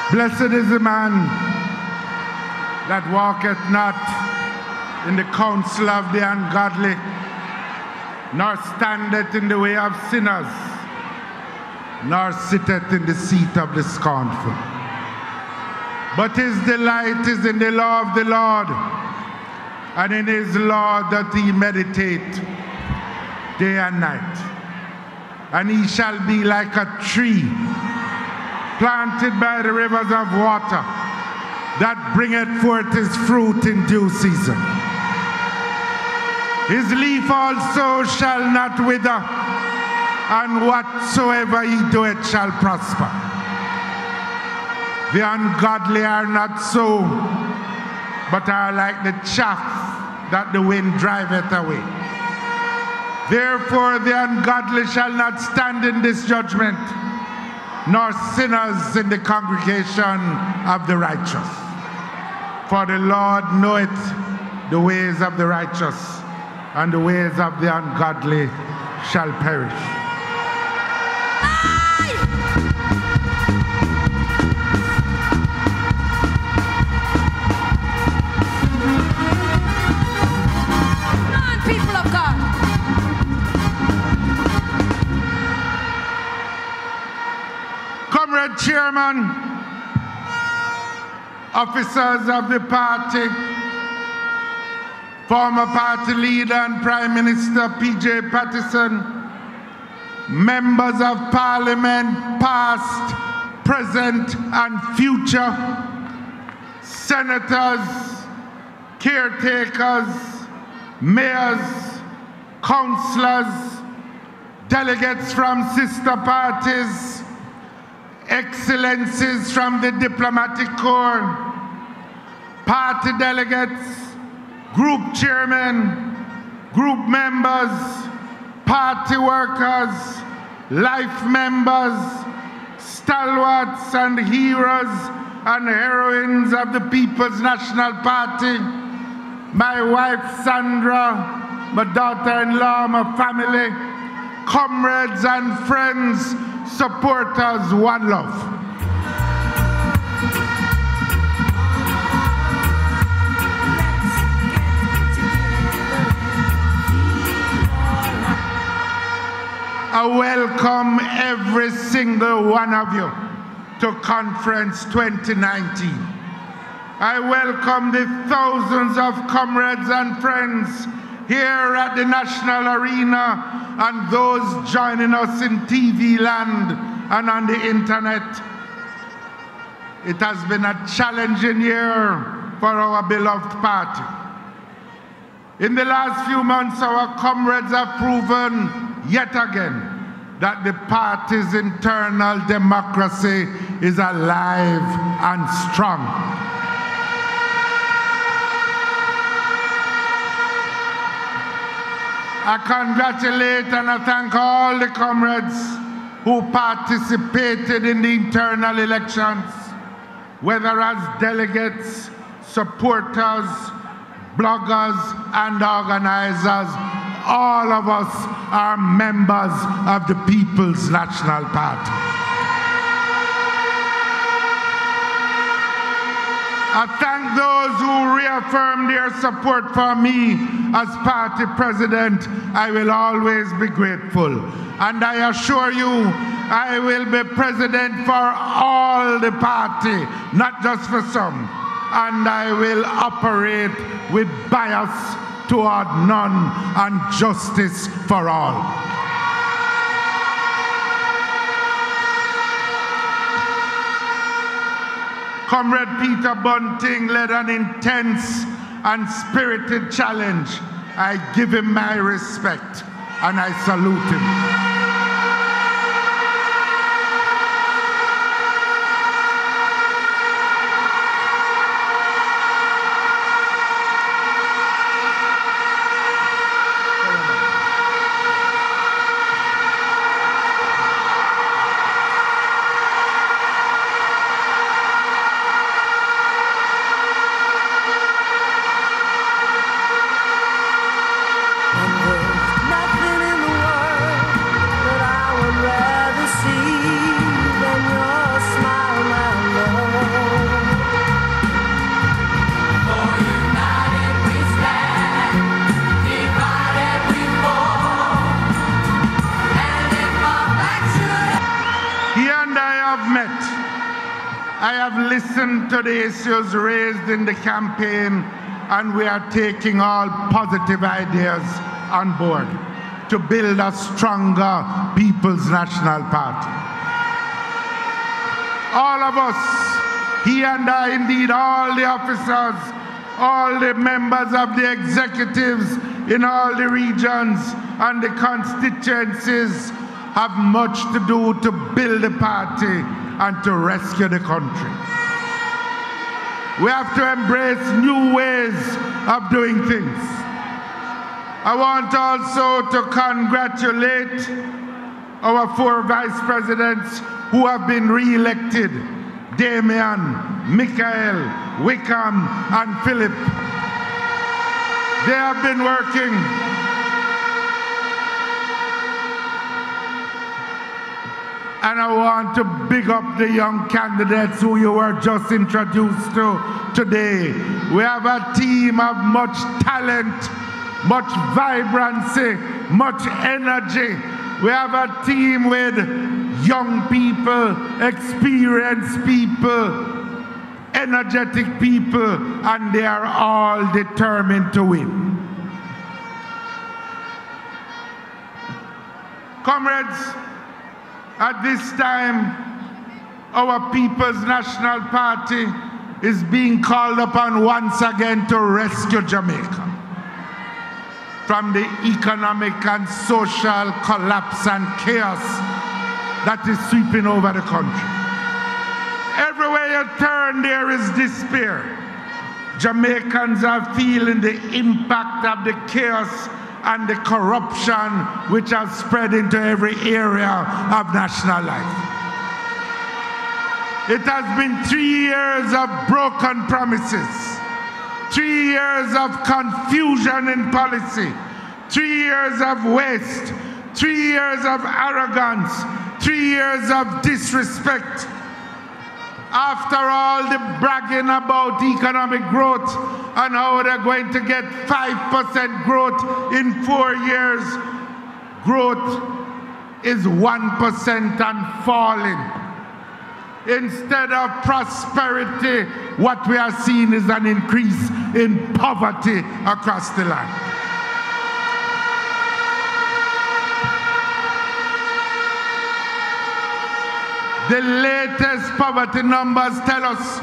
Blessed is the man that walketh not in the counsel of the ungodly, nor standeth in the way of sinners, nor sitteth in the seat of the scornful. But his delight is in the law of the Lord, and in his law doth he meditate day and night. And he shall be like a tree planted by the rivers of water, that bringeth forth his fruit in due season. His leaf also shall not wither, and whatsoever he doeth shall prosper. The ungodly are not so, but are like the chaff that the wind driveth away. Therefore the ungodly shall not stand in this judgment, nor sinners in the congregation of the righteous. For the Lord knoweth the ways of the righteous, and the ways of the ungodly shall perish. Come on, people of God. Comrade Chairman, officers of the party, former party leader and Prime Minister P.J. Patterson, members of Parliament, past, present, and future, senators, caretakers, mayors, councillors, delegates from sister parties, excellencies from the diplomatic corps, party delegates, group chairmen, group members, party workers, life members, stalwarts and heroes and heroines of the People's National Party, my wife Sandra, my daughter-in-law, my family, comrades and friends, supporters, one love. I welcome every single one of you to Conference 2019. I welcome the thousands of comrades and friends here at the National Arena and those joining us in TV land and on the internet. It has been a challenging year for our beloved party. In the last few months, our comrades have proven yet again that the party's internal democracy is alive and strong. I congratulate and I thank all the comrades who participated in the internal elections, whether as delegates, supporters, bloggers, and organizers. All of us are members of the People's National Party. I thank those who reaffirmed their support for me as party president. I will always be grateful. And I assure you, I will be president for all the party, not just for some. And I will operate with bias toward none and justice for all. Comrade Peter Bunting led an intense and spirited challenge. I give him my respect and I salute him. Nothing in the world I have listened to the issues raised in the campaign, and we are taking all positive ideas on board to build a stronger People's National Party. All of us, he and I, indeed all the officers, all the members of the executives in all the regions and the constituencies have much to do to build the party and to rescue the country. We have to embrace new ways of doing things. I want also to congratulate our 4 vice presidents who have been re-elected: Damian, Michael, Wickham, and Phillips. They have been working and I want to big up the young candidates who you were just introduced to today. We have a team of much talent, much vibrancy, much energy. We have a team with young people, experienced people, energetic people, and they are all determined to win. Comrades, at this time, our People's National Party is being called upon once again to rescue Jamaica from the economic and social collapse and chaos that is sweeping over the country. Everywhere you turn, there is despair. Jamaicans are feeling the impact of the chaos and the corruption which has spread into every area of national life. It has been 3 years of broken promises, 3 years of confusion in policy, 3 years of waste, 3 years of arrogance, 3 years of disrespect. After all the bragging about economic growth and how they're going to get 5% growth in 4 years, growth is 1% and falling. Instead of prosperity, what we are seeing is an increase in poverty across the land. The latest poverty numbers tell us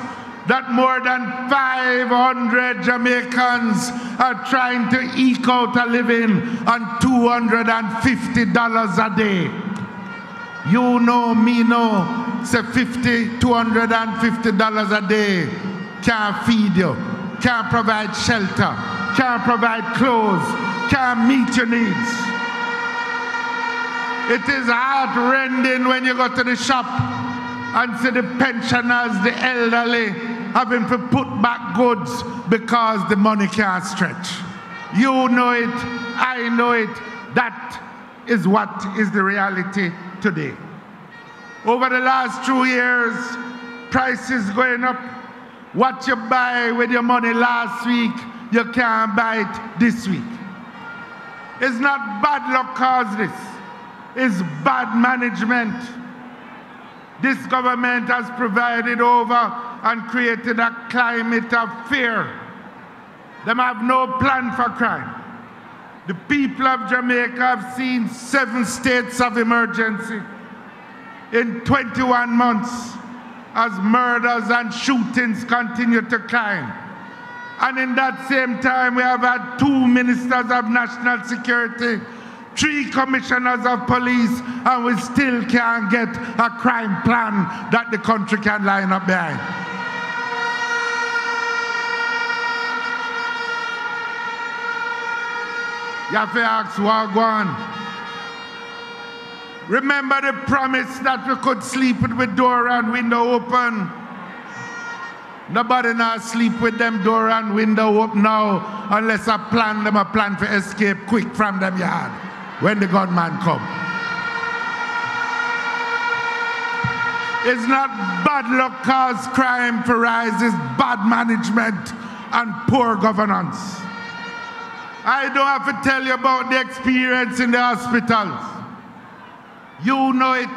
that more than 500 Jamaicans are trying to eke out a living on $250 a day. You know, me know, say $250 a day can't feed you, can't provide shelter, can't provide clothes, can't meet your needs. It is heart-rending when you go to the shop and see the pensioners, the elderly, having to put back goods because the money can't stretch. You know it, I know it. That is what is the reality today. Over the last 2 years, prices going up. What you buy with your money last week, you can't buy it this week. It's not bad luck caused this. It's bad management. This government has provided over and created a climate of fear. They have no plan for crime. The people of Jamaica have seen 7 states of emergency in 21 months as murders and shootings continue to climb. And in that same time, we have had 2 ministers of national security, 3 commissioners of police, and we still can't get a crime plan that the country can line up behind. You have to ask what going on. Remember the promise that we could sleep with door and window open? Nobody now sleep with them door and window open now unless I plan them a plan for escape quick from them yard when the gunman come. It's not bad luck cause crime for rise, it's bad management and poor governance. I don't have to tell you about the experience in the hospitals. You know it,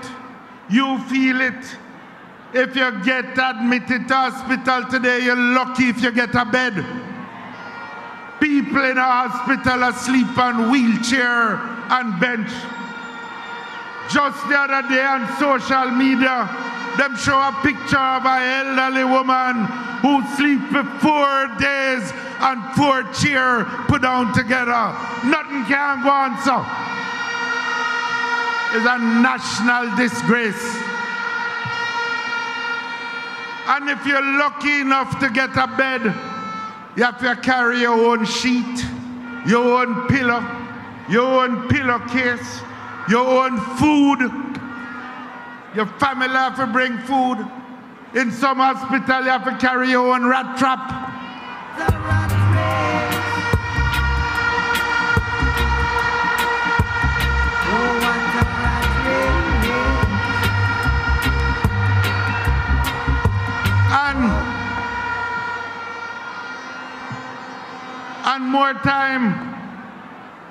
you feel it. If you get admitted to hospital today, you're lucky if you get a bed. People in a hospital are asleep on wheelchair and bench. Just the other day on social media, them show a picture of an elderly woman who sleep for 4 days on 4 chairs put down together. Nothing can go on, so. It's a national disgrace. And if you're lucky enough to get a bed, you have to carry your own sheet, your own pillow, your own pillowcase, your own food. Your family have to bring food. In some hospital, you have to carry your own rat trap. The rat race. Oh, what a rat race. And more time,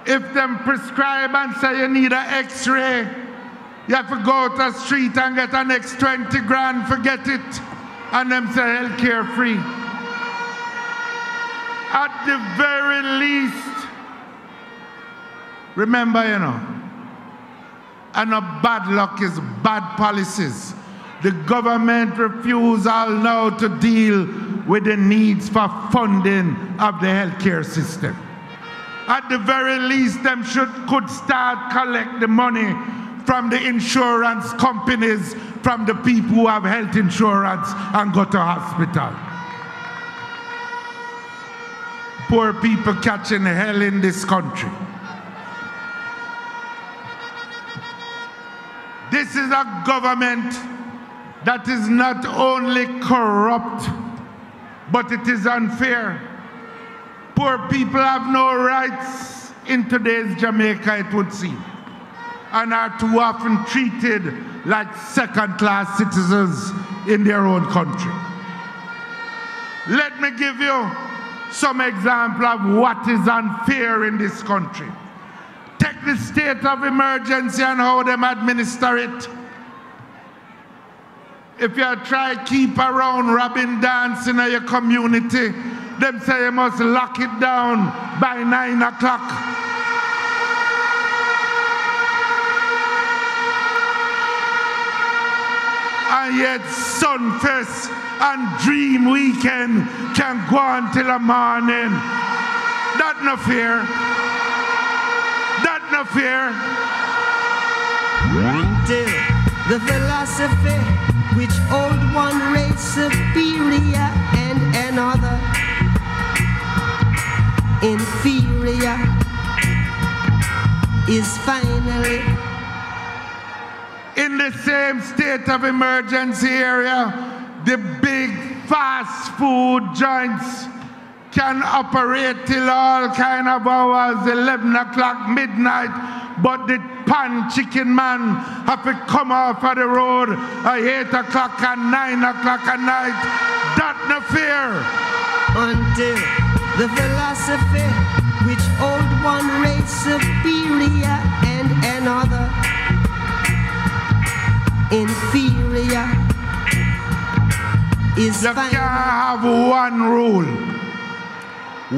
if them prescribe and say you need an X-ray, you have to go to the street and get an next 20 grand, forget it. And them say healthcare free. At the very least, remember, you know, and a bad luck is bad policies. The government refuses now to deal with the needs for funding of the healthcare system. At the very least, them could start collect the money from the insurance companies, from the people who have health insurance and go to hospital. Poor people catching hell in this country. This is a government that is not only corrupt, but it is unfair. Poor people have no rights in today's Jamaica, it would seem, and are too often treated like second-class citizens in their own country. Let me give you some example of what is unfair in this country. Take the state of emergency and how them administer it. If you try to keep around robin dance in your community, them say you must lock it down by 9 o'clock. And yet Sunfest and Dream Weekend can go on till the morning. That no fair. That no fair. Until the philosophy which hold one race superior and another inferior is finally in the same state of emergency area. The big fast food joints can operate till all kind of hours, 11 o'clock, midnight, but the pan chicken man have to come off of the road at 8 o'clock and 9 o'clock at night. That no fair. Until the philosophy which hold one race superior and another inferior is you fine. can't have one rule,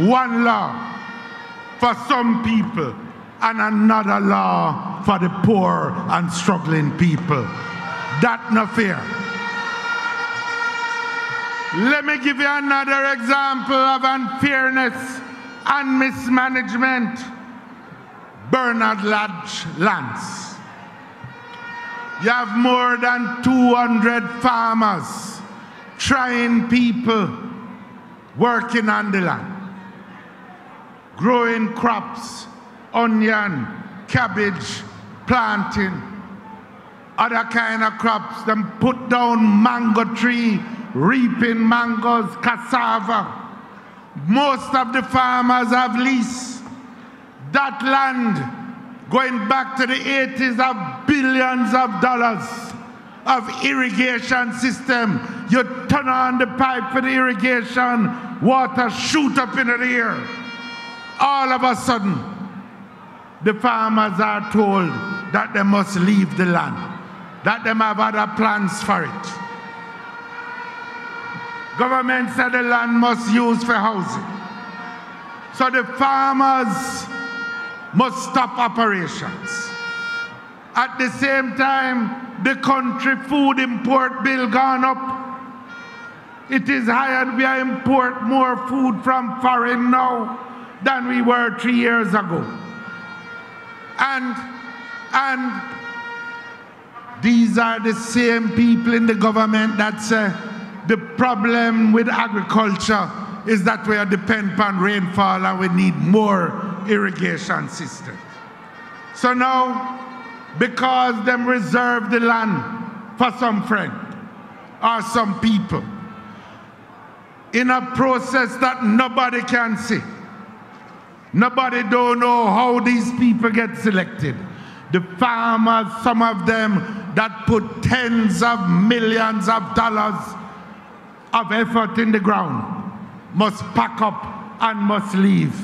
one law for some people and another law for the poor and struggling people. That's not fair. Let me give you another example of unfairness and mismanagement. Bernard Lodge lands. You have more than 200 farmers, trying people working on the land, growing crops, onion, cabbage, planting, other kind of crops. Them put down mango tree, reaping mangoes, cassava. Most of the farmers have lease. That land, going back to the 80s, have billions of dollars of irrigation system. You turn on the pipe for the irrigation, water shoot up into the air. All of a sudden, the farmers are told that they must leave the land, that they have other plans for it. Government said the land must use for housing. So the farmers must stop operations. At the same time, the country food import bill gone up. It is higher. We are import more food from foreign now than we were 3 years ago. And these are the same people in the government that say the problem with agriculture is that we are dependent on rainfall and we need more irrigation systems. So now, because them reserve the land for some friend or some people, in a process that nobody can see, nobody don't know how these people get selected. The farmers, some of them that put tens of millions of dollars of effort in the ground, must pack up and must leave.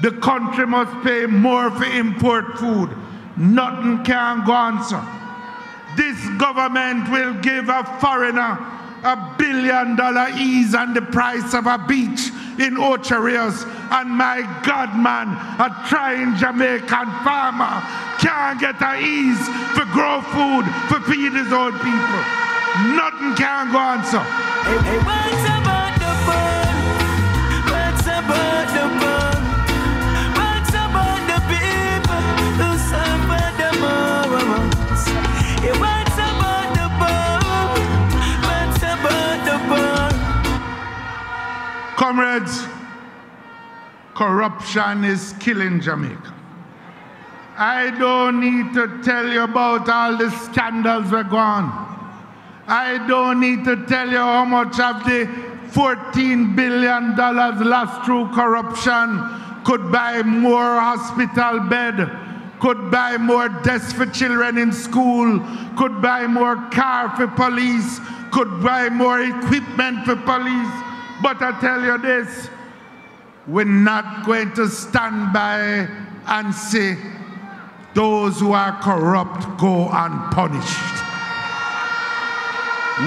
The country must pay more for import food. Nothing can go on, sir. This government will give a foreigner $1 billion ease on the price of a beach in Ocho Rios, and my God, man, a trying Jamaican farmer can't get an ease for grow food for feed his own people. Nothing can go on, sir. Hey, what's about the fun? What's about the fun? What's about the people who suffer the most? Hey, what's about the fun? What's about the fun? Comrades, corruption is killing Jamaica. I don't need to tell you about all the scandals we're gone. I don't need to tell you how much of the $14 billion lost through corruption could buy more hospital bed, could buy more desks for children in school, could buy more car for police, could buy more equipment for police. But I tell you this, we're not going to stand by and say those who are corrupt go unpunished.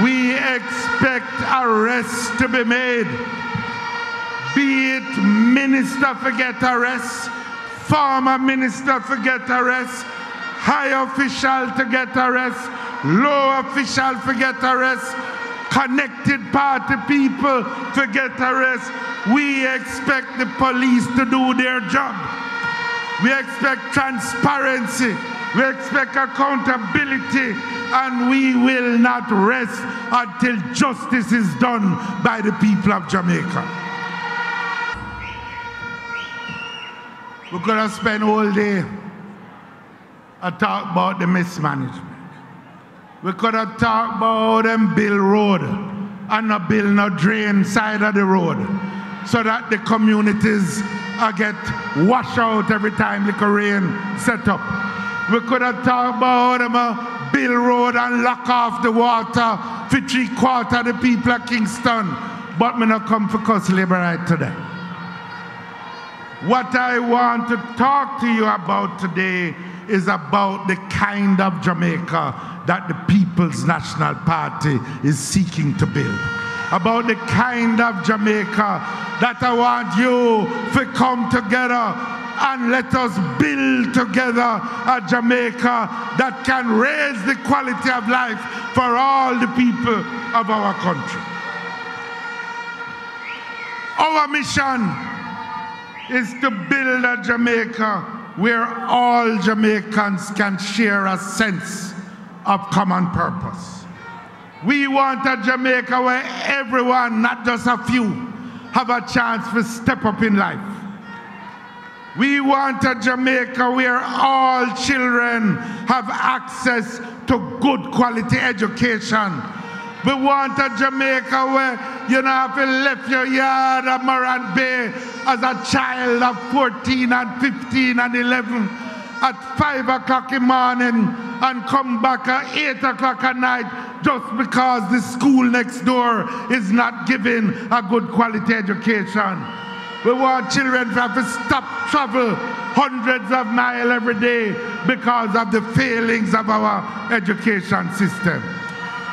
We expect arrests to be made, be it minister forget arrests, former minister forget arrests, high official to get arrests, low official forget arrests, connected party people forget arrests. We expect the police to do their job. We expect transparency. We expect accountability, and we will not rest until justice is done by the people of Jamaica. We're going to spend all day and talk about the mismanagement. We're going to talk about them build road and not build no drain side of the road so that the communities get washed out every time the rain set up. We could have talked about them build road and lock off the water for 3/4 of the people of Kingston. But me not come for cuss labor right today. What I want to talk to you about today is about the kind of Jamaica that the People's National Party is seeking to build. About the kind of Jamaica that I want you to come together and let us build together a Jamaica that can raise the quality of life for all the people of our country. Our mission is to build a Jamaica where all Jamaicans can share a sense of common purpose. We want a Jamaica where everyone, not just a few, have a chance to step up in life. We want a Jamaica where all children have access to good quality education. We want a Jamaica where you don't have to leave your yard at Morant Bay as a child of 14 and 15 and 11 at 5 o'clock in the morning and come back at 8 o'clock at night just because the school next door is not giving a good quality education. We want children to have to stop travel hundreds of miles every day because of the failings of our education system.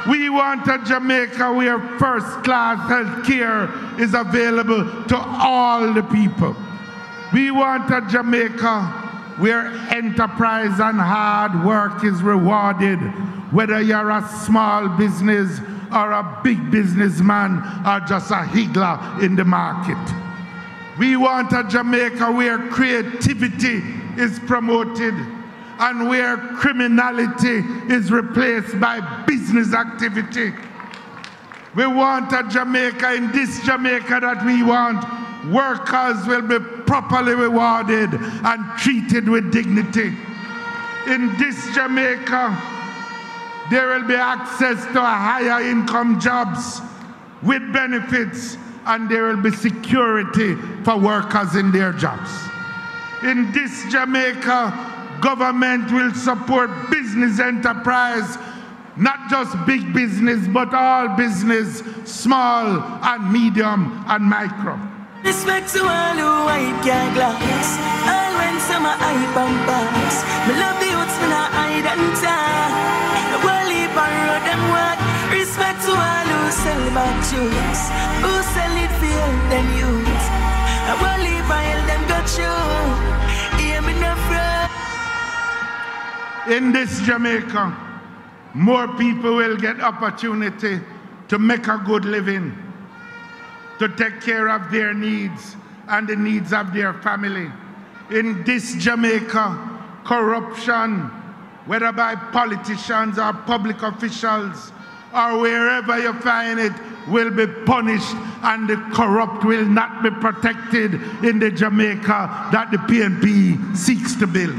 We want a Jamaica where first-class health care is available to all the people. We want a Jamaica where enterprise and hard work is rewarded, whether you're a small business or a big businessman or just a higgler in the market. We want a Jamaica where creativity is promoted and where criminality is replaced by business activity. We want a Jamaica, in this Jamaica that we want, workers will be properly rewarded and treated with dignity. In this Jamaica, there will be access to higher income jobs with benefits, and there will be security for workers in their jobs. In this Jamaica, government will support business enterprise, not just big business, but all business, small and medium and micro. Respect to all who white can't glass. All when summer hype and pass. Me love the youths, me not hide and talk. The world leave and road them walk. Respect to all who sell back shoes, who sell it for help them youth. The world leave and help them go through. Hear me no fraud. In this Jamaica, more people will get opportunity to make a good living, to take care of their needs and the needs of their family. In this Jamaica, corruption, whether by politicians or public officials or wherever you find it, will be punished, and the corrupt will not be protected in the Jamaica that the PNP seeks to build.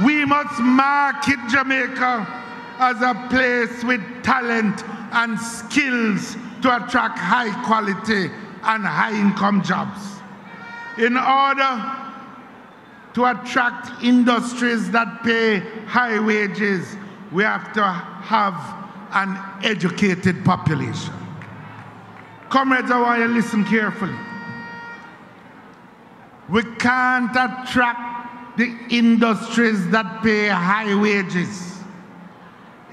We must market Jamaica as a place with talent and skills to attract high quality and high income jobs. In order to attract industries that pay high wages, we have to have an educated population. Comrades, I want you to listen carefully. We can't attract the industries that pay high wages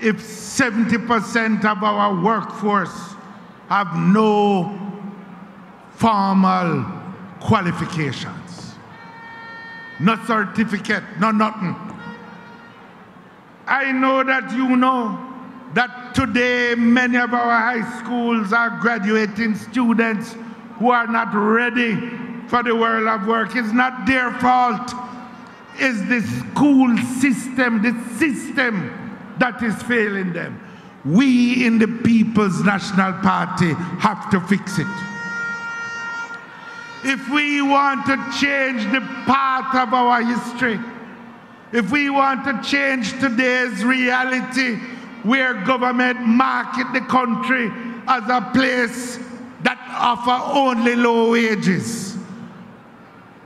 if 70% of our workforce have no formal qualifications, no certificate, no nothing. I know that you know that today many of our high schools are graduating students who are not ready for the world of work. It's not their fault. It's the school system, the system that is failing them. We in the People's National Party have to fix it. If we want to change the path of our history, if we want to change today's reality where government market the country as a place that offer only low wages,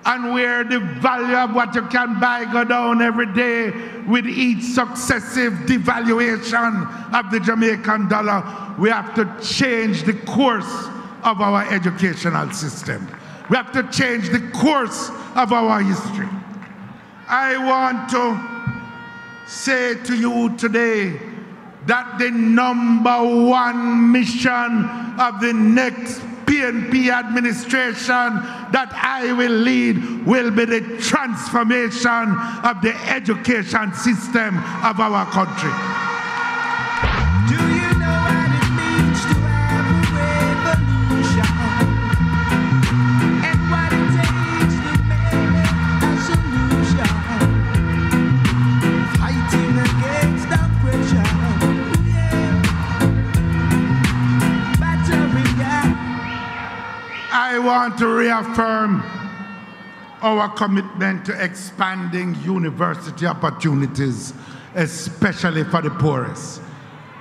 and where the value of what you can buy go down every day with each successive devaluation of the Jamaican dollar, we have to change the course of our educational system. We have to change the course of our history. I want to say to you today that the #1 mission of the next PNP administration that I will lead will be the transformation of the education system of our country. Do you know what it means to have a revolution? And what it takes to make a solution? Fighting against oppression. I want to reaffirm our commitment to expanding university opportunities, especially for the poorest.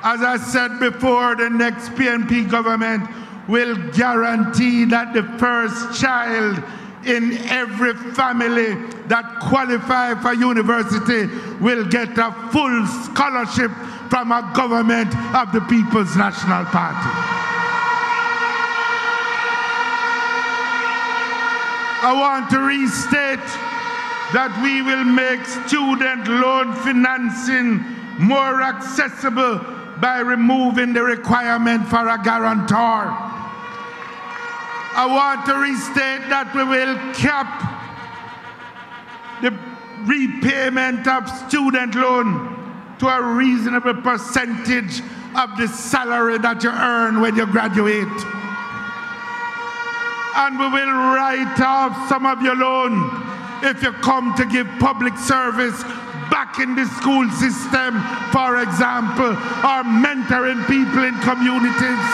As I said before, the next PNP government will guarantee that the first child in every family that qualify for university will get a full scholarship from a government of the People's National Party. I want to restate that we will make student loan financing more accessible by removing the requirement for a guarantor. I want to restate that we will cap the repayment of student loan to a reasonable percentage of the salary that you earn when you graduate. And we will write off some of your loan if you come to give public service back in the school system, for example, or mentoring people in communities.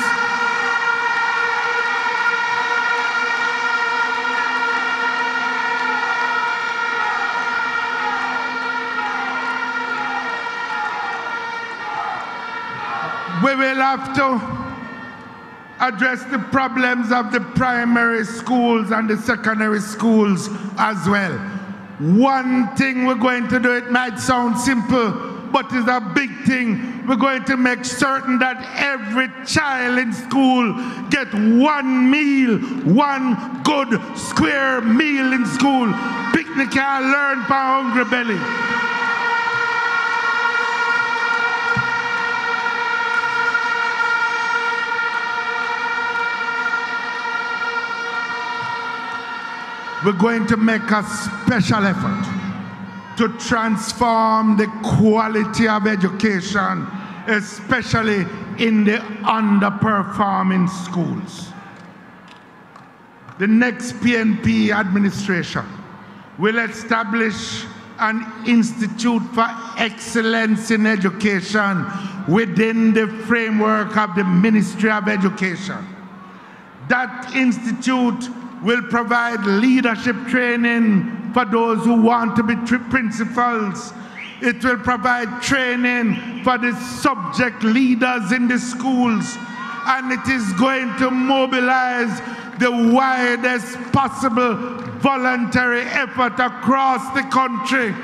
We will have to address the problems of the primary schools and the secondary schools as well. One thing we're going to do, it might sound simple, but it's a big thing. We're going to make certain that every child in school get one meal, one good square meal in school. Picnic and learn for hungry belly. We're going to make a special effort to transform the quality of education, especially in the underperforming schools. The next PNP administration will establish an institute for excellence in education within the framework of the Ministry of Education. That institute will provide leadership training for those who want to be principals. It will provide training for the subject leaders in the schools. And it is going to mobilize the widest possible voluntary effort across the country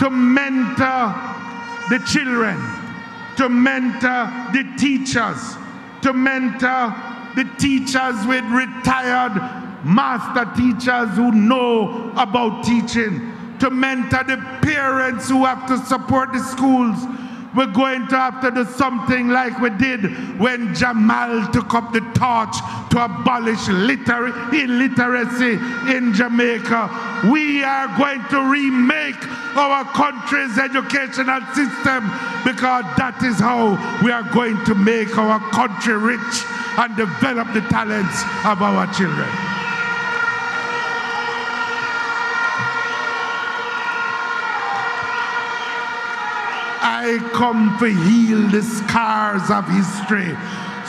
to mentor the children, to mentor the teachers, to mentor the teachers with retired master teachers who know about teaching, to mentor the parents who have to support the schools. We're going to have to do something like we did when Jamal took up the torch to abolish illiteracy in Jamaica. We are going to remake our country's educational system, because that is how we are going to make our country rich and develop the talents of our children. I come to heal the scars of history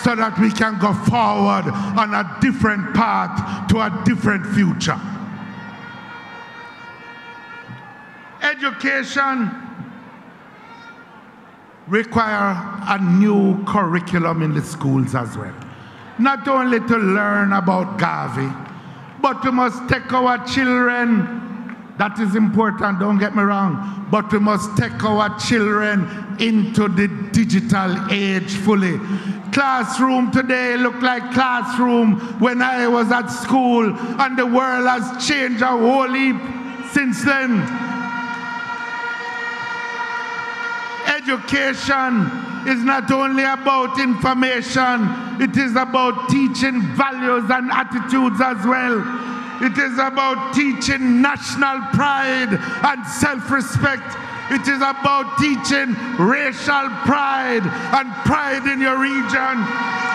so that we can go forward on a different path to a different future. Education requires a new curriculum in the schools as well. Not only to learn about Garvey, but we must take our children. That is important, don't get me wrong, but we must take our children into the digital age fully. Classroom today look like classroom when I was at school, and the world has changed a whole heap since then. Education is not only about information, it is about teaching values and attitudes as well. It is about teaching national pride and self-respect. It is about teaching racial pride and pride in your region.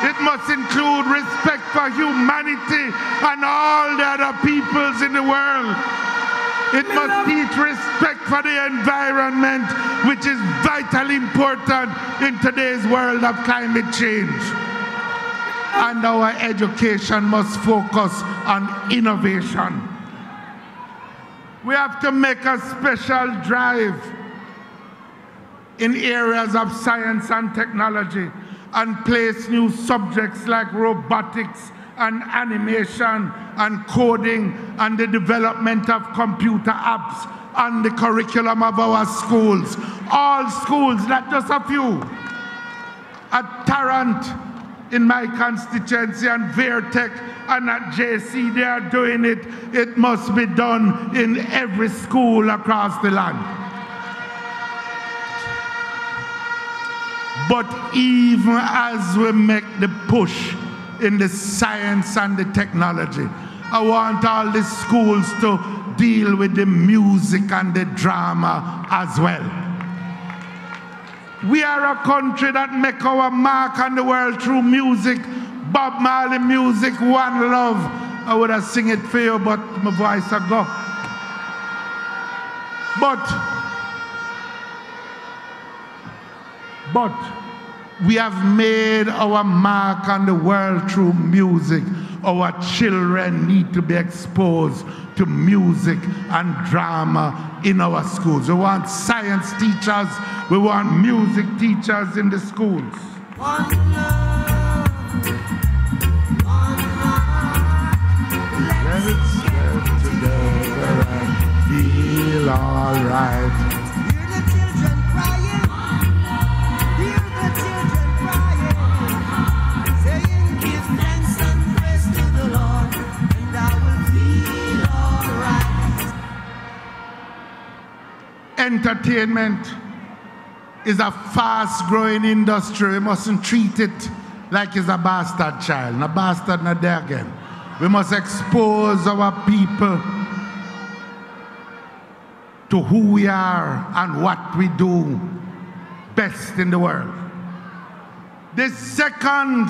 It must include respect for humanity and all the other peoples in the world. It must teach respect for the environment, which is vitally important in today's world of climate change. And our education must focus on innovation. We have to make a special drive in areas of science and technology and place new subjects like robotics and animation and coding and the development of computer apps on the curriculum of our schools. All schools, not just a few. At Tarrant, in my constituency, and Vertec and at JC, they are doing it. It must be done in every school across the land. But even as we make the push in the science and the technology, I want all the schools to deal with the music and the drama as well. We are a country that make our mark on the world through music. Bob Marley music, One Love. I would have sing it for you, but my voice will go. But we have made our mark on the world through music. Our children need to be exposed to music and drama in our schools. We want science teachers, we want music teachers in the schools. One love, one heart. Let's get together and feel all right. Hear the children crying. Hear the children crying. Saying, give thanks and praise to the Lord, and I will feel all right. Entertainment is a fast-growing industry. We mustn't treat it like it's a bastard child. No bastard, not there again. We must expose our people to who we are and what we do best in the world. The second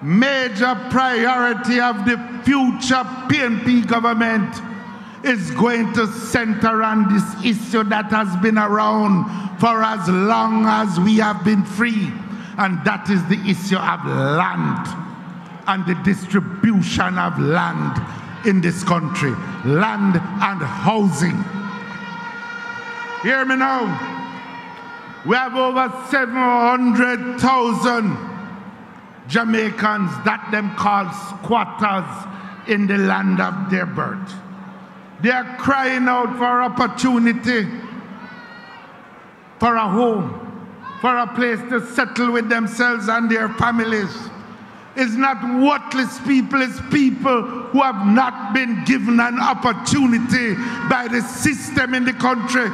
major priority of the future PNP government is going to center on this issue that has been around for as long as we have been free, and that is the issue of land and the distribution of land in this country, land and housing. Hear me now. We have over 700,000 Jamaicans that them call squatters in the land of their birth. They are crying out for opportunity, for a home, for a place to settle with themselves and their families. It's not worthless people, it's people who have not been given an opportunity by the system in the country.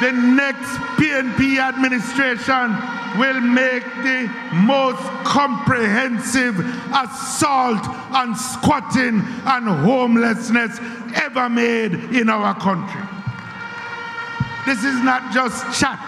The next PNP administration will make the most comprehensive assault on squatting and homelessness ever made in our country. This is not just chat.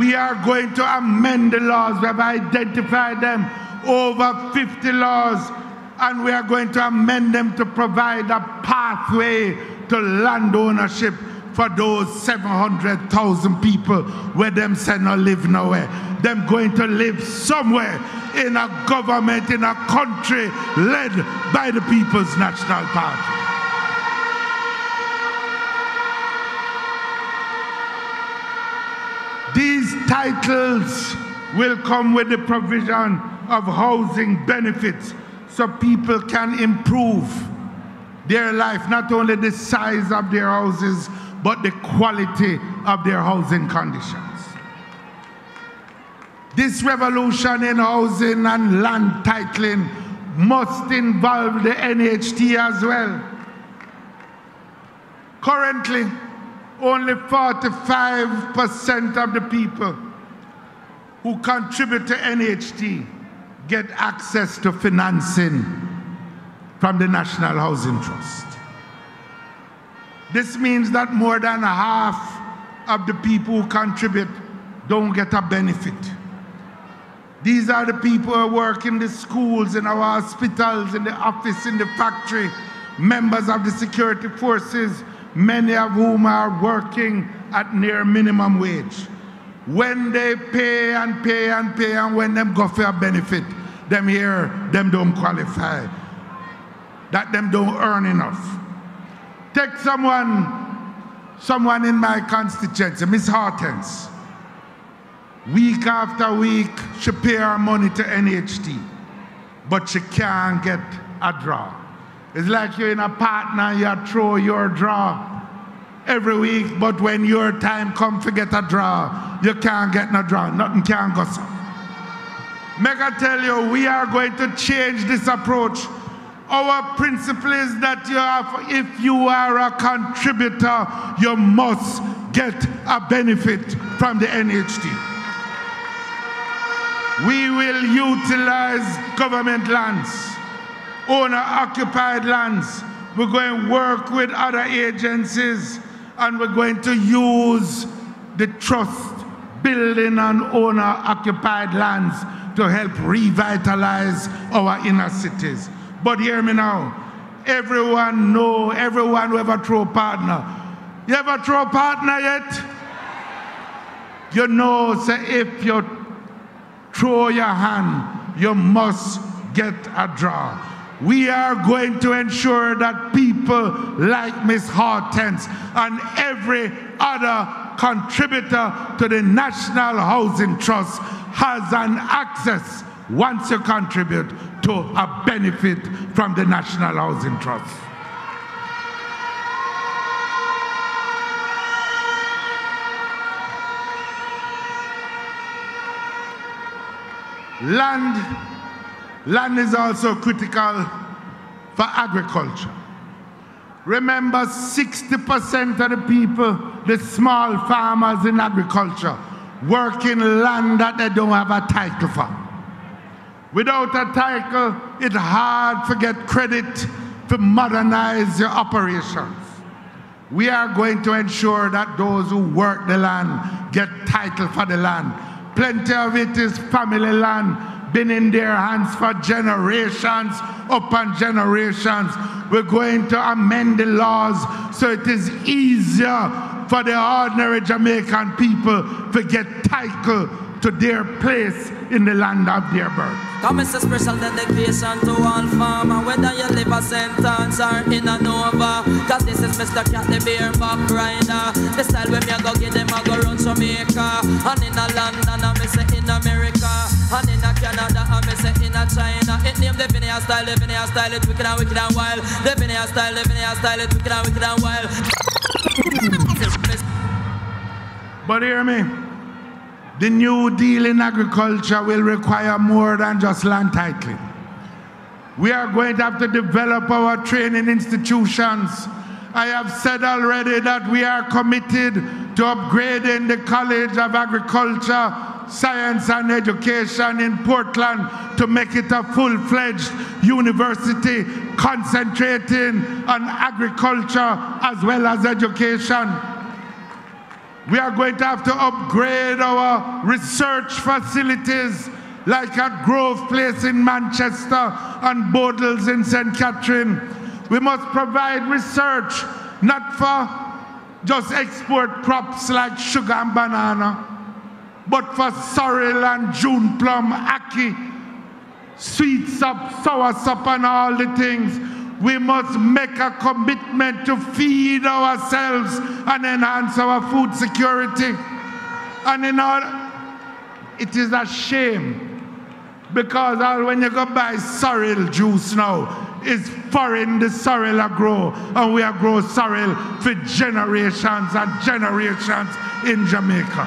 We are going to amend the laws. We have identified them, over 50 laws, and we are going to amend them to provide a pathway to land ownership for those 700,000 people where them say no live nowhere. Them going to live somewhere in a government, in a country led by the People's National Party. These titles will come with the provision of housing benefits so people can improve their life, not only the size of their houses, but the quality of their housing conditions. This revolution in housing and land titling must involve the NHT as well. Currently, only 45% of the people who contribute to NHT get access to financing from the National Housing Trust. This means that more than half of the people who contribute don't get a benefit. These are the people who work in the schools, in our hospitals, in the office, in the factory, members of the security forces, many of whom are working at near minimum wage. When they pay and pay and pay, and when them go for a benefit, them here, them don't qualify, that them don't earn enough. Take someone in my constituency, Miss Hortense. Week after week, she pay her money to NHT, but she can't get a draw. It's like you're in a partner, you throw your draw every week, but when your time comes to get a draw, you can't get no draw, nothing can go so. Make I tell you, we are going to change this approach. Our principle is that if you are a contributor, you must get a benefit from the NHT. We will utilize government lands, owner-occupied lands. We're going to work with other agencies, and we're going to use the trust building on owner-occupied lands to help revitalize our inner cities. But hear me now. Everyone who ever throw a partner. You ever throw a partner yet? You know, say if you throw your hand, you must get a draw. We are going to ensure that people like Ms. Hortense and every other contributor to the National Housing Trust has an access, once you contribute, to a benefit from the National Housing Trust. Land is also critical for agriculture. Remember, 60% of the people, the small farmers in agriculture, work in land that they don't have a title for. Without a title, it's hard to get credit to modernize your operations. We are going to ensure that those who work the land get title for the land. Plenty of it is family land, been in their hands for generations upon generations. We're going to amend the laws so it is easier for the ordinary Jamaican people to get title to their place in the land of their birth. Come it's a special dedication to all farmer, whether you live a sentence or in a Nova. Cause this is Mr. Cat the Bear Back Rider. The style when me a go get them a go run Jamaica. And in a London I me say in America. And in a Canada I me say in a China. It name the Vinaya style, it wicked and wild. The Vinaya style, it wicked and wild. But hear me. The New Deal in agriculture will require more than just land titling. We are going to have to develop our training institutions. I have said already that we are committed to upgrading the College of Agriculture, Science and Education in Portland to make it a full-fledged university concentrating on agriculture as well as education. We are going to have to upgrade our research facilities like at Grove Place in Manchester and Bodles in St. Catherine. We must provide research not for just export crops like sugar and banana, but for sorrel and June plum, ackee, sweet sop, sour sop and all the things. We must make a commitment to feed ourselves and enhance our food security. And it is a shame because when you go buy sorrel juice now, it's foreign the sorrel are grow, and we are grow sorrel for generations and generations in Jamaica.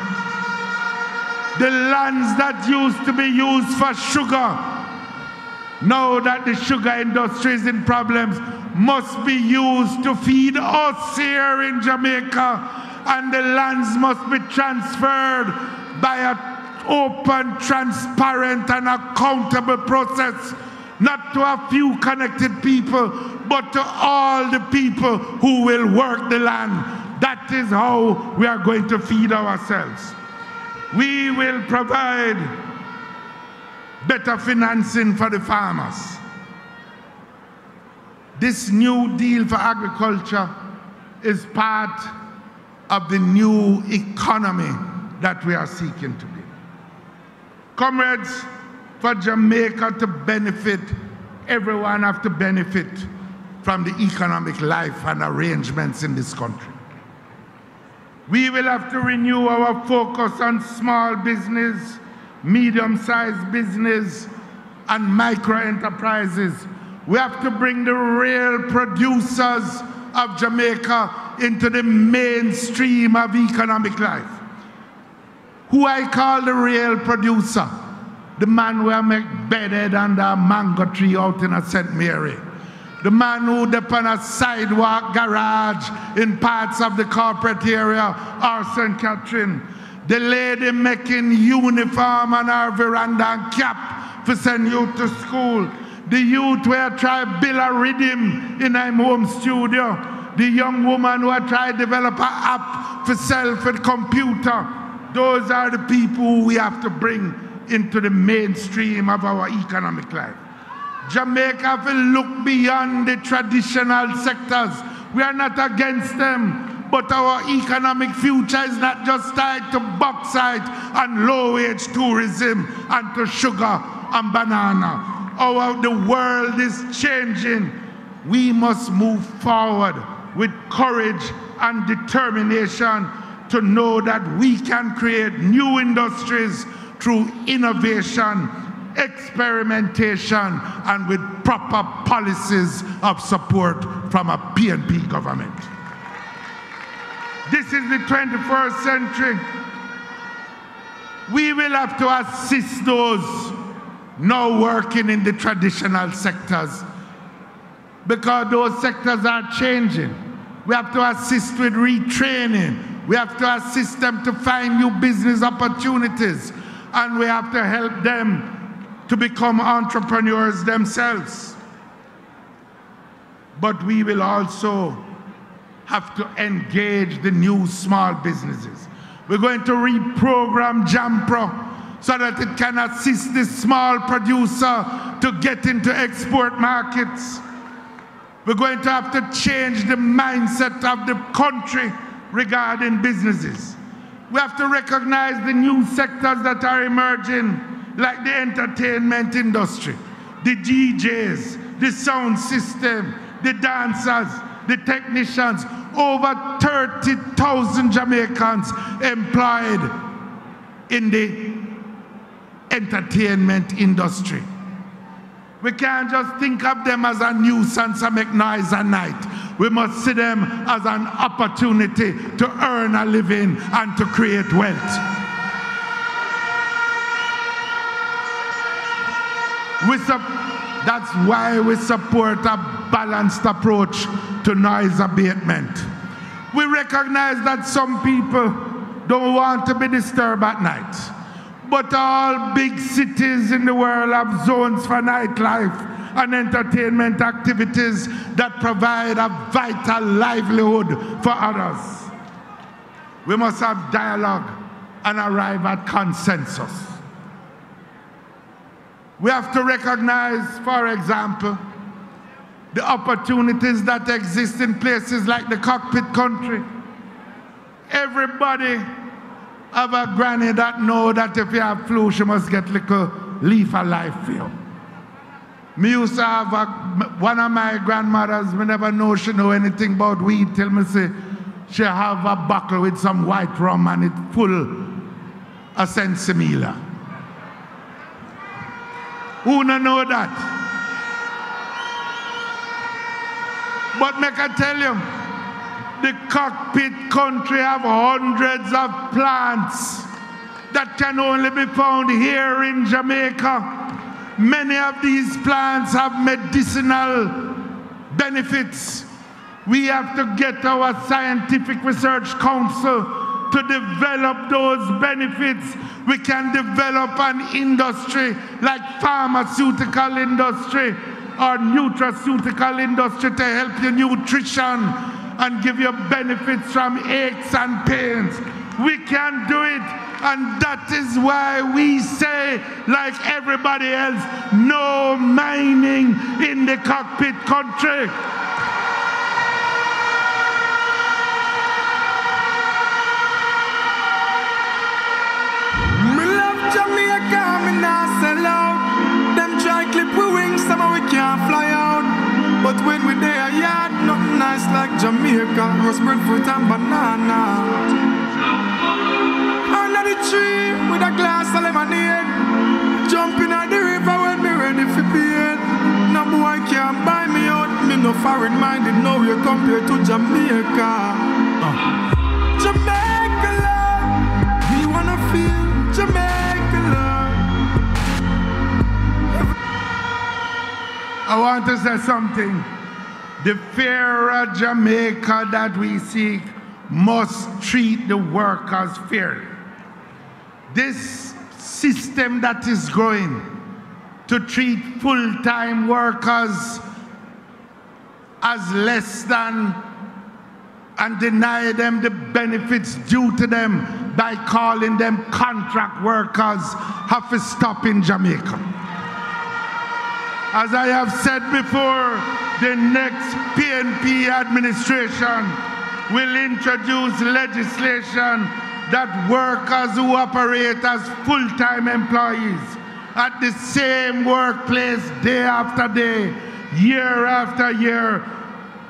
The lands that used to be used for sugar, now that the sugar industry is in problems, must be used to feed us here in Jamaica, and the lands must be transferred by an open, transparent and accountable process, not to a few connected people, but to all the people who will work the land. That is how we are going to feed ourselves. We will provide better financing for the farmers. This new deal for agriculture is part of the new economy that we are seeking to build. Comrades, for Jamaica to benefit, everyone have to benefit from the economic life and arrangements in this country. We will have to renew our focus on small business, medium-sized business, and micro-enterprises. We have to bring the real producers of Jamaica into the mainstream of economic life. Who I call the real producer? The man who make bedded under a mango tree out in a St. Mary. the man who depend on a sidewalk garage in parts of the corporate area or St. Catherine, the lady making uniform on her veranda and cap for send youth to school, the youth where try build a rhythm in her home studio, the young woman who try develop an app for self with computer. Those are the people who we have to bring into the mainstream of our economic life. Jamaica will look beyond the traditional sectors. We are not against them, but our economic future is not just tied to bauxite and low-wage tourism and to sugar and banana. The world is changing. We must move forward with courage and determination to know that we can create new industries through innovation, experimentation, and with proper policies of support from a PNP government. This is the 21st century. We will have to assist those now working in the traditional sectors because those sectors are changing. We have to assist with retraining. We have to assist them to find new business opportunities. And we have to help them to become entrepreneurs themselves. But we will also have to engage the new small businesses. We're going to reprogram JAMPRO so that it can assist the small producer to get into export markets. We're going to have to change the mindset of the country regarding businesses. We have to recognize the new sectors that are emerging, like the entertainment industry, the DJs, the sound system, the dancers, the technicians. Over 30,000 Jamaicans employed in the entertainment industry. We can't just think of them as a nuisance and make noise at night. We must see them as an opportunity to earn a living and to create wealth. That's why we support a balanced approach to noise abatement. We recognize that some people don't want to be disturbed at night. But all big cities in the world have zones for nightlife and entertainment activities that provide a vital livelihood for others. We must have dialogue and arrive at consensus. We have to recognize, for example, the opportunities that exist in places like the cockpit country. Everybody have a granny that know that if you have flu, she must get little leaf of life for you. Me used to have one of my grandmothers, me never know she know anything about weed till me say she have a bottle with some white rum and it full of sensimilla. Who no know that? But make I tell you, the cockpit country have hundreds of plants that can only be found here in Jamaica. Many of these plants have medicinal benefits. We have to get our scientific research council to develop those benefits. We can develop an industry like pharmaceutical industry or nutraceutical industry to help your nutrition and give you benefits from aches and pains. We can do it, and that is why we say, like everybody else, no mining in the cockpit country. Me love Jamaica, me not sell out. Them try clip we wings, somehow we can't fly out. But when we there, yard, nothing nice like Jamaica. Roast bread, fruit and banana. Under the tree with a glass of lemonade. Jumping at the river when me ready for bed. No boy can't buy me out. Me no foreign minded, no you compared to Jamaica. Jamaica love, we wanna feel Jamaica love. I want to say something. The fairer Jamaica that we seek must treat the workers fairly. This system that is growing to treat full-time workers as less than and deny them the benefits due to them by calling them contract workers have to stop in Jamaica. As I have said before, the next PNP administration will introduce legislation that workers who operate as full-time employees at the same workplace day after day, year after year,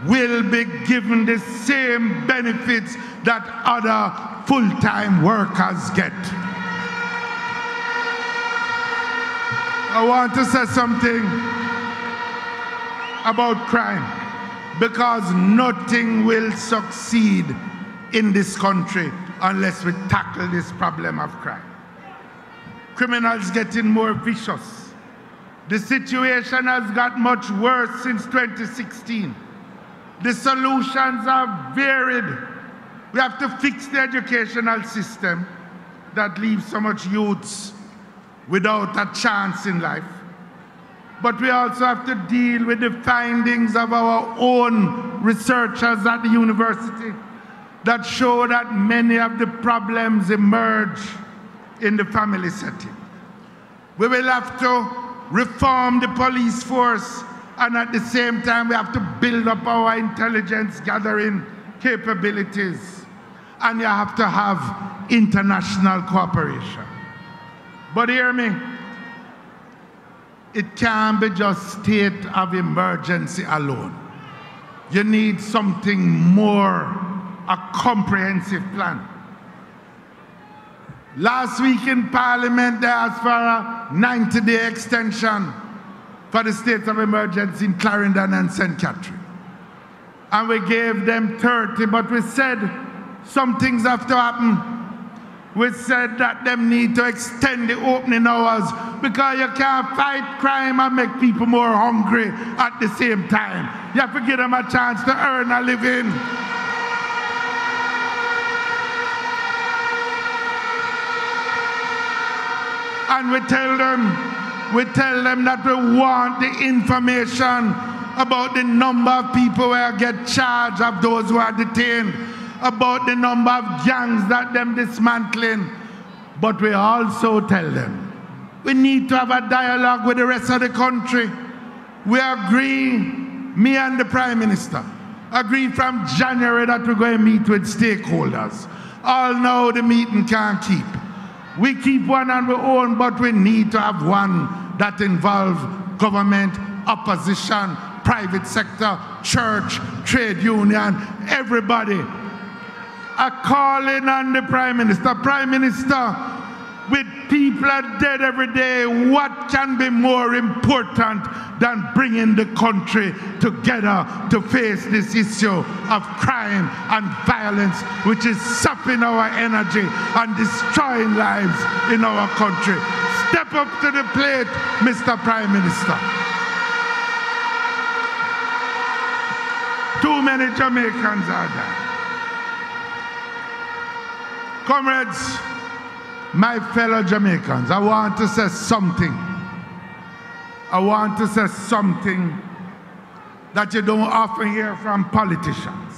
will be given the same benefits that other full-time workers get. I want to say something about crime, because nothing will succeed in this country unless we tackle this problem of crime. Criminals getting more vicious. The situation has got much worse since 2016. The solutions are varied. We have to fix the educational system that leaves so much youths without a chance in life. But we also have to deal with the findings of our own researchers at the university that show that many of the problems emerge in the family setting. We will have to reform the police force, and at the same time we have to build up our intelligence gathering capabilities, and you have to have international cooperation. But hear me, it can't be just state of emergency alone. You need something more, a comprehensive plan. Last week in Parliament, they asked for a 90-day extension for the state of emergency in Clarendon and St. Catherine. And we gave them 30, but we said some things have to happen. We said that them need to extend the opening hours, because you can't fight crime and make people more hungry at the same time. You have to give them a chance to earn a living. And we tell them that we want the information about the number of people who get charged of those who are detained, about the number of gangs that them dismantling. But we also tell them we need to have a dialogue with the rest of the country. We agree, me and the Prime Minister, agree from January that we're going to meet with stakeholders. All know the meeting can't keep. We keep one on our own, but we need to have one that involves government, opposition, private sector, church, trade union, everybody. A calling on the Prime Minister. Prime Minister, with people are dead every day, what can be more important than bringing the country together to face this issue of crime and violence, which is sapping our energy and destroying lives in our country? Step up to the plate, Mr. Prime Minister. Too many Jamaicans are there. Comrades, my fellow Jamaicans, I want to say something. I want to say something that you don't often hear from politicians.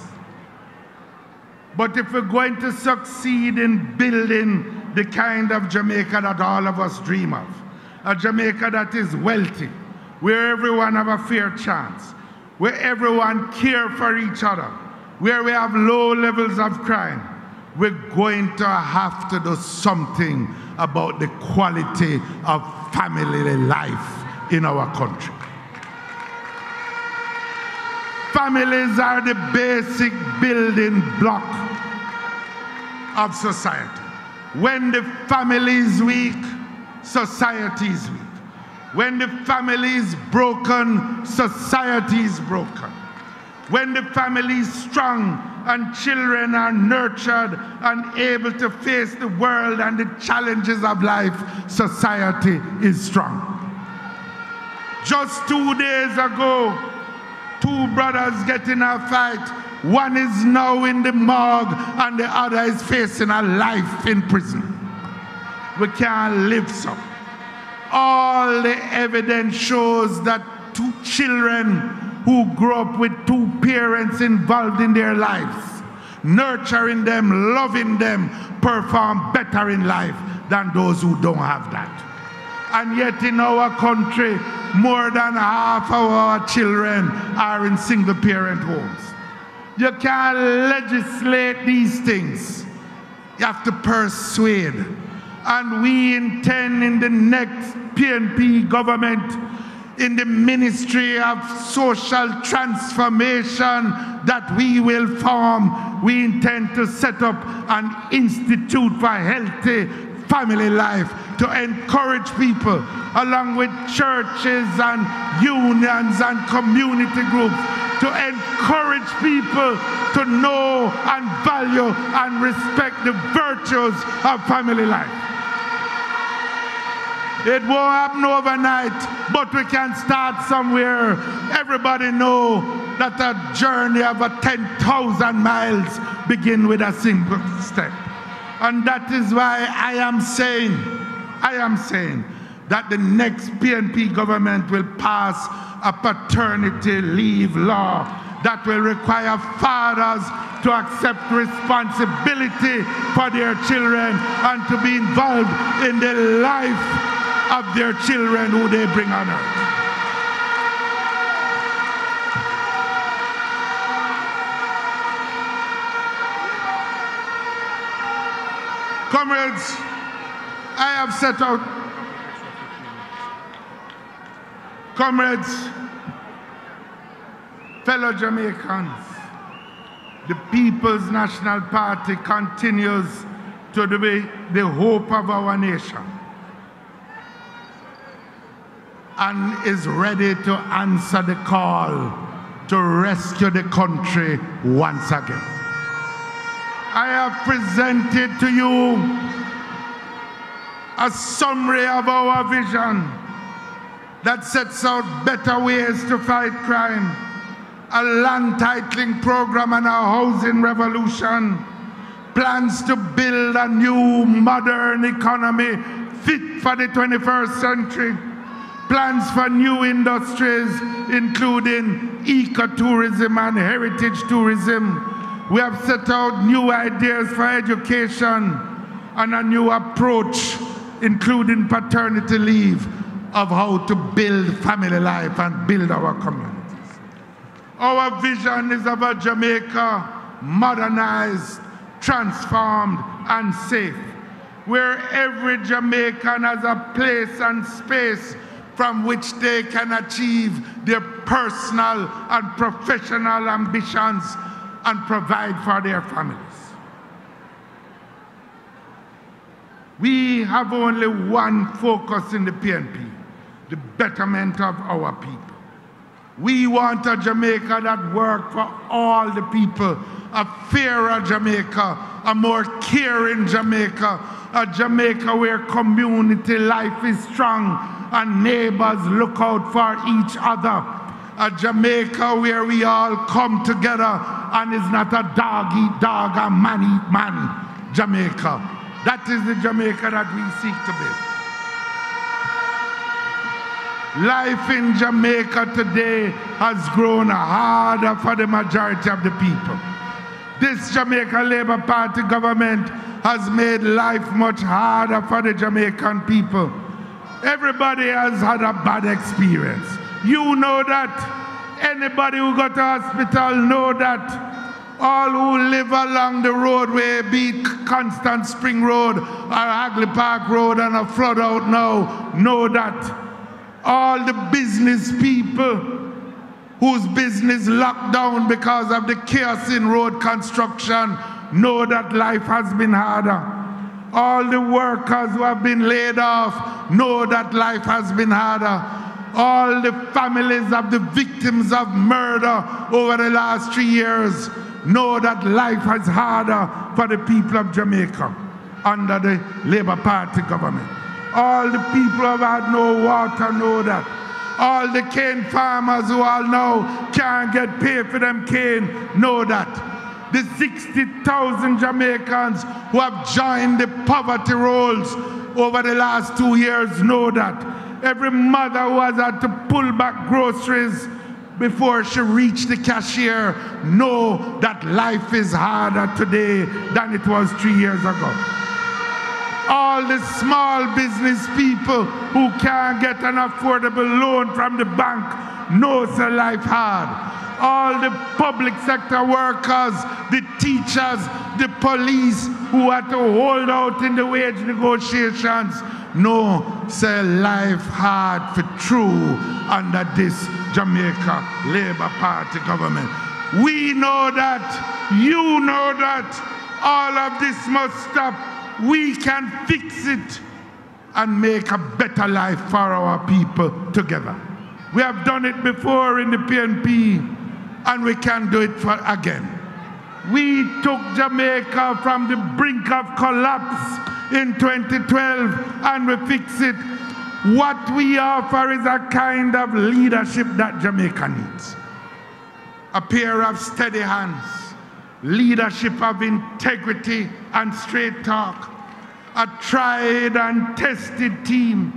But if we're going to succeed in building the kind of Jamaica that all of us dream of, a Jamaica that is wealthy, where everyone have a fair chance, where everyone care for each other, where we have low levels of crime, we're going to have to do something about the quality of family life in our country. Families are the basic building block of society. When the family is weak, society is weak. When the family is broken, society is broken. When the family is strong and children are nurtured and able to face the world and the challenges of life, society is strong. Just 2 days ago, 2 brothers get in a fight. One is now in the morgue and the other is facing a life in prison. We can't live so. All the evidence shows that 2 children who grew up with 2 parents involved in their lives, nurturing them, loving them, perform better in life than those who don't have that. And yet in our country, more than half of our children are in single-parent homes. You can't legislate these things. You have to persuade. And we intend in the next PNP government, in the Ministry of Social Transformation that we will form, we intend to set up an institute for healthy family life to encourage people, along with churches and unions and community groups, to encourage people to know and value and respect the virtues of family life. It won't happen overnight, but we can start somewhere. Everybody know that a journey of 10,000 miles begins with a simple step. And that is why I am saying that the next PNP government will pass a paternity leave law that will require fathers to accept responsibility for their children and to be involved in the life of their children who they bring on earth. Comrades, I have set out. Comrades, fellow Jamaicans, the People's National Party continues to be the hope of our nation and is ready to answer the call to rescue the country once again. I have presented to you a summary of our vision that sets out better ways to fight crime, a land titling program and a housing revolution, plans to build a new modern economy fit for the 21st century, plans for new industries including ecotourism and heritage tourism. We have set out new ideas for education and a new approach, including paternity leave, of how to build family life and build our communities. Our vision is of a Jamaica modernized, transformed, and safe, where every Jamaican has a place and space from which they can achieve their personal and professional ambitions and provide for their families. We have only one focus in the PNP, the betterment of our people. We want a Jamaica that works for all the people, a fairer Jamaica, a more caring Jamaica, a Jamaica where community life is strong and neighbors look out for each other, a Jamaica where we all come together and is not a dog eat dog and man eat man Jamaica. That is the Jamaica that we seek to build. Life in Jamaica today has grown harder for the majority of the people. This Jamaica Labour Party government has made life much harder for the Jamaican people. Everybody has had a bad experience. You know that. Anybody who got to hospital know that. All who live along the roadway, be it Constant Spring Road or Hagley Park Road and a flood out now, know that. All the business people whose business locked down because of the chaos in road construction know that life has been harder. All the workers who have been laid off know that life has been harder. All the families of the victims of murder over the last 3 years know that life is harder for the people of Jamaica under the Labour Party government. All the people who have had no water know that. All the cane farmers who all know can't get paid for them cane know that. The 60,000 Jamaicans who have joined the poverty rolls over the last 2 years know that. Every mother who has had to pull back groceries before she reached the cashier know that life is harder today than it was 3 years ago. All the small business people who can't get an affordable loan from the bank know their life hard. All the public sector workers, the teachers, the police who had to hold out in the wage negotiations know say life hard for true under this Jamaica Labour Party government. We know that, you know that, all of this must stop. We can fix it and make a better life for our people together. We have done it before in the PNP, and we can do it again. We took Jamaica from the brink of collapse in 2012 and we fixed it. What we offer is a kind of leadership that Jamaica needs. A pair of steady hands, leadership of integrity and straight talk, a tried and tested team,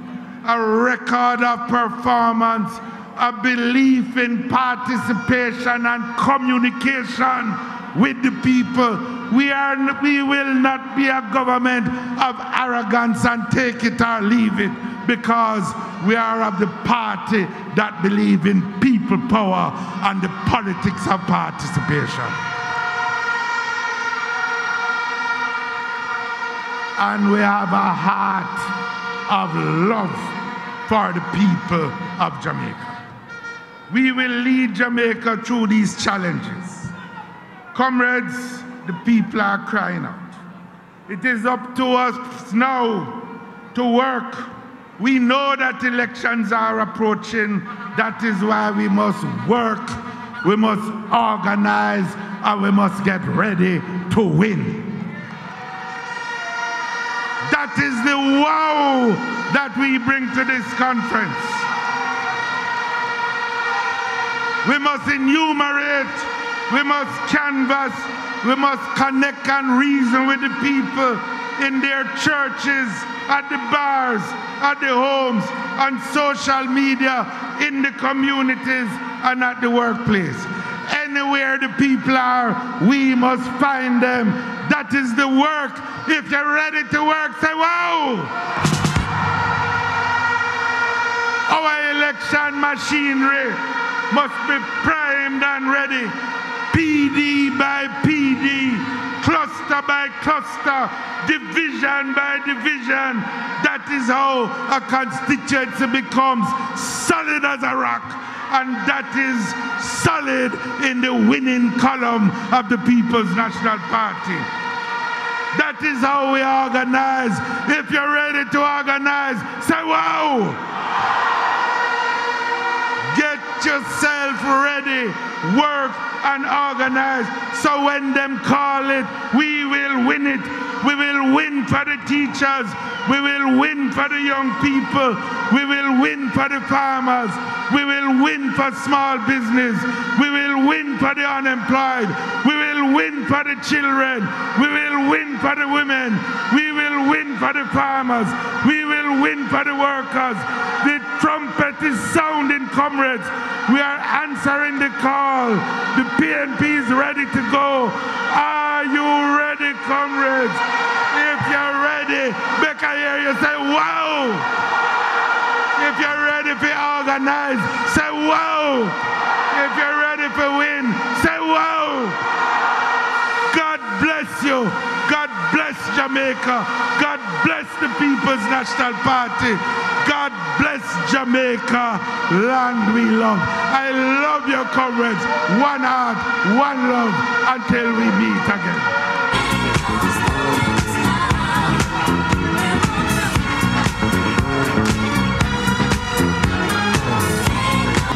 a record of performance, a belief in participation and communication with the people. We will not be a government of arrogance and take it or leave it, because we are of the party that believe in people power and the politics of participation. And we have a heart of love for the people of Jamaica. We will lead Jamaica through these challenges. Comrades, the people are crying out. It is up to us now to work. We know that elections are approaching. That is why we must work, we must organize, and we must get ready to win. That is the wow that we bring to this conference. We must enumerate, we must canvass, we must connect and reason with the people in their churches, at the bars, at the homes, on social media, in the communities, and at the workplace. Anywhere the people are, we must find them. That is the work. If you're ready to work, say wow! Our election machinery must be primed and ready. PD by PD, cluster by cluster, division by division. That is how a constituency becomes solid as a rock. And that is solid in the winning column of the People's National Party. That is how we organize. If you're ready to organize, say wow! Get yourself ready, work and organize, so when them call it, we will win it. We will win for the teachers, we will win for the young people, we will win for the farmers, we will win for small business, we will win for the unemployed, we will win for the children, we will win for the women, we will win for the farmers, we will win for the workers. The trumpet is sounding, comrades. We are answering the call. The PNP is ready to go. Are you ready, comrades? If you're ready, make I hear you say wow. If you're ready to organize, say wow. If you're ready to win, say wow. God bless you. God bless Jamaica. God bless the People's National Party. God bless Jamaica, land we love. I love your comrades. One heart, one love, until we meet again.